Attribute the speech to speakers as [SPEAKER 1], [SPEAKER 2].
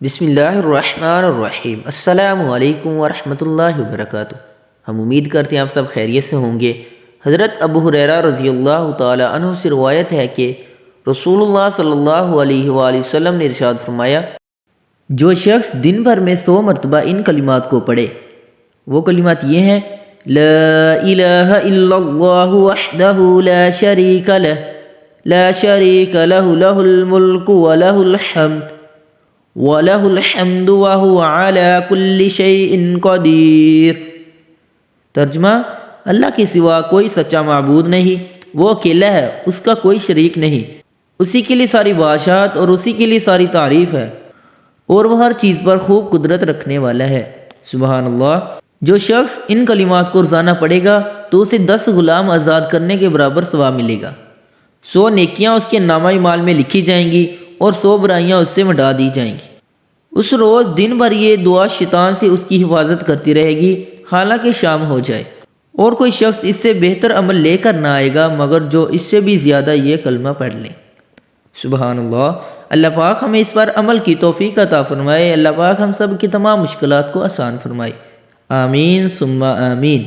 [SPEAKER 1] بسم اللہ الرحمن الرحیم۔ السلام علیکم ورحمۃ اللہ وبرکاتہ۔ ہم امید کرتے ہیں آپ سب خیریت سے ہوں گے۔ حضرت ابو ہریرہ رضی اللہ تعالی عنہ سے روایت ہے کہ رسول اللہ صلی اللہ علیہ وآلہ وسلم نے ارشاد فرمایا، جو شخص دن بھر میں 100 مرتبہ ان کلمات کو پڑھے، وہ کلمات یہ ہیں: لا الہ الا اللہ وحدہ لا شریک لہ لہ الملک ولہ الحمد وَلَهُ الْحَمْدُ وَهُوَ عَلَى كُلِّ شَيْءٍ قَدِيرٌ۔ ترجمہ: اللہ کے سوا کوئی سچا معبود نہیں، وہ اکیلا ہے، اس کا کوئی شریک نہیں، اسی کے لیے ساری بادشاہت اور اسی کے لیے ساری تعریف ہے، اور وہ ہر چیز پر خوب قدرت رکھنے والا ہے۔ سبحان اللہ۔ جو شخص ان کلمات کو روزانہ پڑھے گا تو اسے 10 غلام آزاد کرنے کے برابر ثواب ملے گا، 100 نیکیاں اس کے نامہ اعمال میں لکھی جائیں گی اور 100 برائیاں اس سے مٹا دی جائیں گی۔ اس روز دن بھر یہ دعا شیطان سے اس کی حفاظت کرتی رہے گی حالانکہ شام ہو جائے، اور کوئی شخص اس سے بہتر عمل لے کر نہ آئے گا مگر جو اس سے بھی زیادہ یہ کلمہ پڑھ لیں۔ سبحان اللہ۔ اللہ پاک ہمیں اس پر عمل کی توفیق عطا فرمائے۔ اللہ پاک ہم سب کی تمام مشکلات کو آسان فرمائے۔ آمین ثم آمین۔